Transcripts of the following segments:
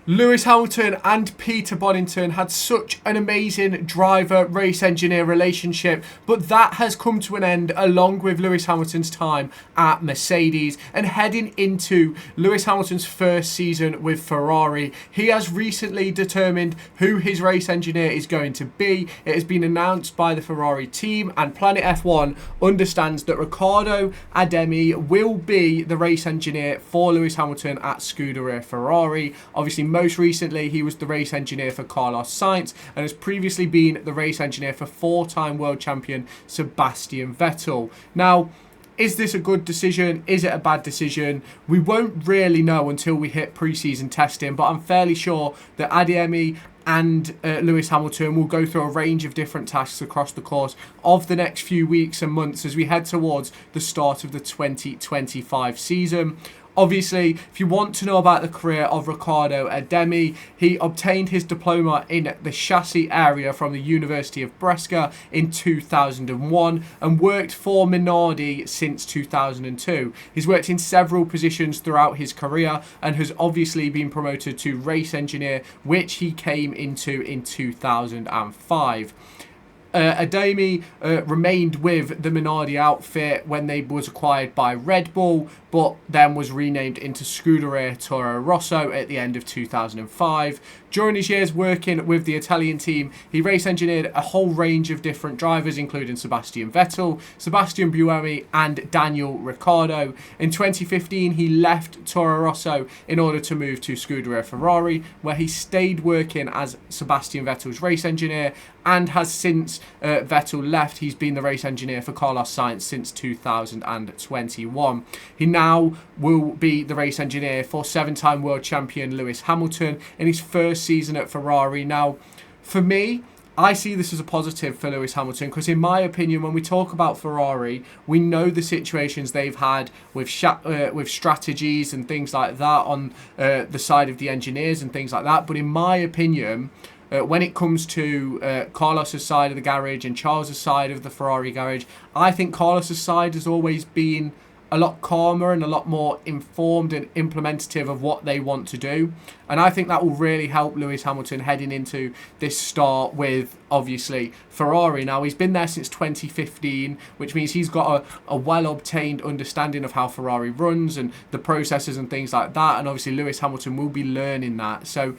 Lewis Hamilton and Peter Bonington had such an amazing driver-race engineer relationship, but that has come to an end along with Lewis Hamilton's time at Mercedes. And heading into Lewis Hamilton's first season with Ferrari, he has recently determined who his race engineer is going to be. It has been announced by the Ferrari team, and Planet F1 understands that Riccardo Adami will be the race engineer for Lewis Hamilton at Scuderia Ferrari. Obviously, most recently, he was the race engineer for Carlos Sainz and has previously been the race engineer for four-time world champion Sebastian Vettel. Now, is this a good decision? Is it a bad decision? We won't really know until we hit pre-season testing, but I'm fairly sure that Ademi and Lewis Hamilton will go through a range of different tasks across the course of the next few weeks and months as we head towards the start of the 2025 season. Obviously, if you want to know about the career of Riccardo Adami, he obtained his diploma in the chassis area from the University of Brescia in 2001 and worked for Minardi since 2002. He's worked in several positions throughout his career and has obviously been promoted to race engineer, which he came into in 2005. Adami remained with the Minardi outfit when they was acquired by Red Bull, but then was renamed into Scuderia Toro Rosso at the end of 2005. During his years working with the Italian team, he race engineered a whole range of different drivers, including Sebastian Vettel, Sebastian Buemi, and Daniel Ricciardo. In 2015, he left Toro Rosso in order to move to Scuderia Ferrari, where he stayed working as Sebastian Vettel's race engineer, and has since Vettel left, he's been the race engineer for Carlos Sainz since 2021. He now will be the race engineer for seven-time world champion Lewis Hamilton in his first season at Ferrari. Now, for me, I see this as a positive for Lewis Hamilton because, in my opinion, when we talk about Ferrari, we know the situations they've had with strategies and things like that on the side of the engineers and things like that. But in my opinion, when it comes to Carlos's side of the garage and Charles's side of the Ferrari garage, I think Carlos's side has always been a lot calmer and a lot more informed and implementative of what they want to do. And I think that will really help Lewis Hamilton heading into this start with, obviously, Ferrari. Now, he's been there since 2015, which means he's got a well-obtained understanding of how Ferrari runs and the processes and things like that. And obviously, Lewis Hamilton will be learning that. So,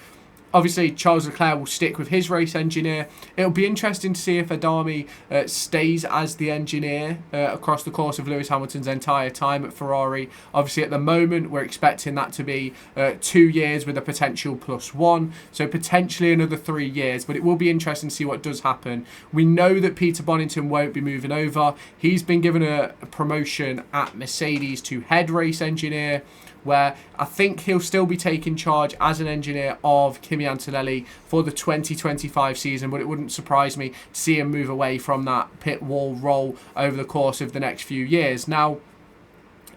obviously, Charles Leclerc will stick with his race engineer. It'll be interesting to see if Adami stays as the engineer across the course of Lewis Hamilton's entire time at Ferrari. Obviously, at the moment, we're expecting that to be 2 years with a potential +1. So potentially another 3 years. But it will be interesting to see what does happen. We know that Peter Bonington won't be moving over. He's been given a promotion at Mercedes to head race engineer, where I think he'll still be taking charge as an engineer of Kimi Antonelli for the 2025 season, but it wouldn't surprise me to see him move away from that pit wall role over the course of the next few years. Now,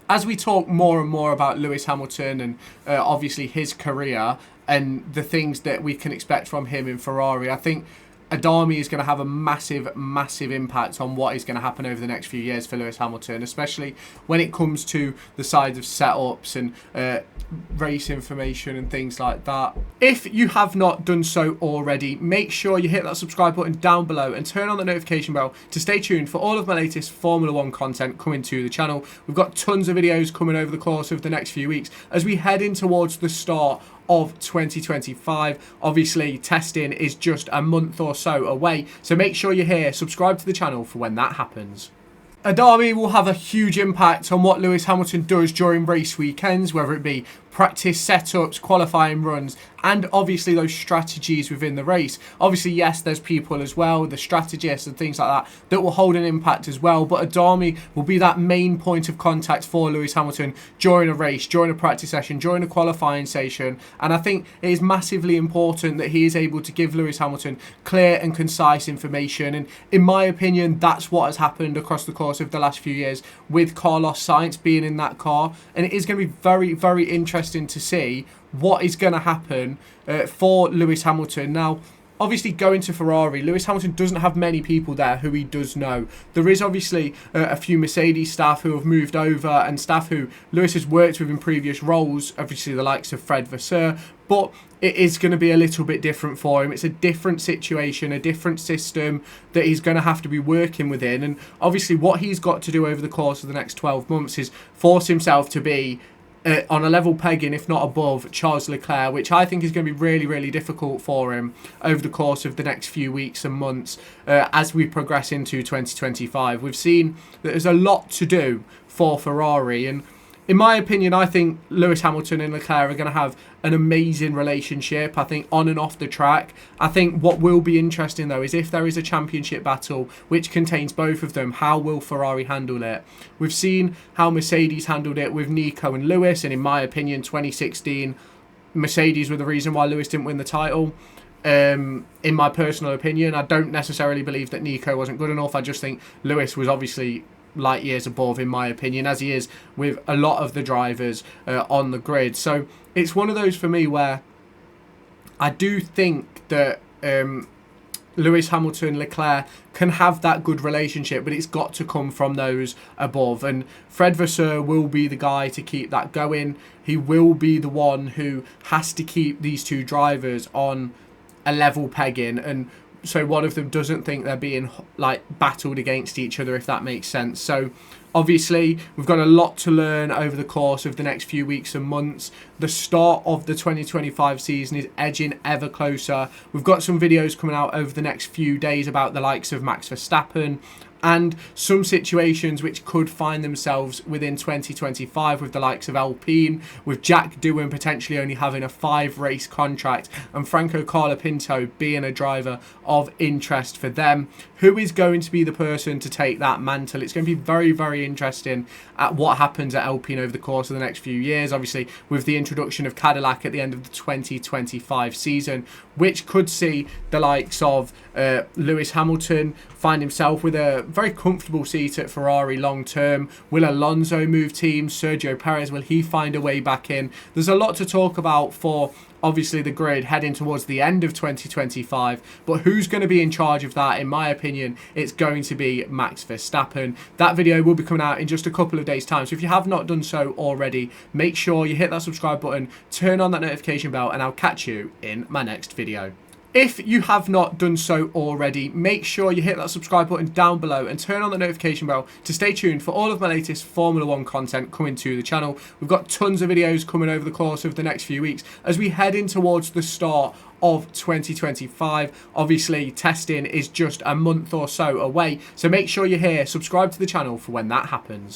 as we talk more and more about Lewis Hamilton and obviously his career and the things that we can expect from him in Ferrari, I think Adami is going to have a massive, massive impact on what is going to happen over the next few years for Lewis Hamilton, especially when it comes to the sides of setups and race information and things like that. If you have not done so already, make sure you hit that subscribe button down below and turn on the notification bell to stay tuned for all of my latest Formula 1 content coming to the channel. We've got tons of videos coming over the course of the next few weeks as we head in towards the start of 2025. Obviously, testing is just a month or so away, so make sure you're here, subscribe to the channel for when that happens. Adami will have a huge impact on what Lewis Hamilton does during race weekends, whether it be practice setups, qualifying runs, and obviously those strategies within the race. Obviously, yes, there's people as well, the strategists and things like that will hold an impact as well, but Adami will be that main point of contact for Lewis Hamilton during a race, during a practice session, during a qualifying session, and I think it is massively important that he is able to give Lewis Hamilton clear and concise information, and in my opinion, that's what has happened across the course of the last few years with Carlos Sainz being in that car, and it is going to be very, very interesting to see what is going to happen for Lewis Hamilton. Now, obviously, going to Ferrari, Lewis Hamilton doesn't have many people there who he does know. There is obviously a few Mercedes staff who have moved over and staff who Lewis has worked with in previous roles, obviously the likes of Fred Vasseur, but it is going to be a little bit different for him. It's a different situation, a different system that he's going to have to be working within. And obviously what he's got to do over the course of the next 12 months is force himself to be on a level pegging, if not above, Charles Leclerc, which I think is going to be really, really difficult for him over the course of the next few weeks and months as we progress into 2025. We've seen that there's a lot to do for Ferrari, and in my opinion, I think Lewis Hamilton and Leclerc are going to have an amazing relationship, I think, on and off the track. I think what will be interesting, though, is if there is a championship battle which contains both of them, how will Ferrari handle it? We've seen how Mercedes handled it with Nico and Lewis, and in my opinion, 2016, Mercedes were the reason why Lewis didn't win the title. In my personal opinion, I don't necessarily believe that Nico wasn't good enough. I just think Lewis was obviously light years above, in my opinion, as he is with a lot of the drivers on the grid. So it's one of those for me where I do think that Lewis Hamilton, Leclerc can have that good relationship, but it's got to come from those above. And Fred Vasseur will be the guy to keep that going. He will be the one who has to keep these two drivers on a level pegging, and so one of them doesn't think they're being like battled against each other, if that makes sense. So obviously we've got a lot to learn over the course of the next few weeks and months. The start of the 2025 season is edging ever closer. We've got some videos coming out over the next few days about the likes of Max Verstappen and some situations which could find themselves within 2025 with the likes of Alpine, with Jack Doohan potentially only having a 5-race contract and Franco Colapinto being a driver of interest for them. Who is going to be the person to take that mantle? It's going to be very, very interesting at what happens at Alpine over the course of the next few years. Obviously, with the introduction of Cadillac at the end of the 2025 season, which could see the likes of Lewis Hamilton find himself with a very comfortable seat at Ferrari long term. Will Alonso move teams? Sergio Perez, will he find a way back in? There's a lot to talk about for obviously the grid heading towards the end of 2025, but who's going to be in charge of that? In my opinion, it's going to be Max Verstappen. That video will be coming out in just a couple of days time, so if you have not done so already, make sure you hit that subscribe button, turn on that notification bell, and I'll catch you in my next video. If you have not done so already, make sure you hit that subscribe button down below and turn on the notification bell to stay tuned for all of my latest Formula 1 content coming to the channel. We've got tons of videos coming over the course of the next few weeks as we head in towards the start of 2025. Obviously, testing is just a month or so away, so make sure you're here, subscribe to the channel for when that happens.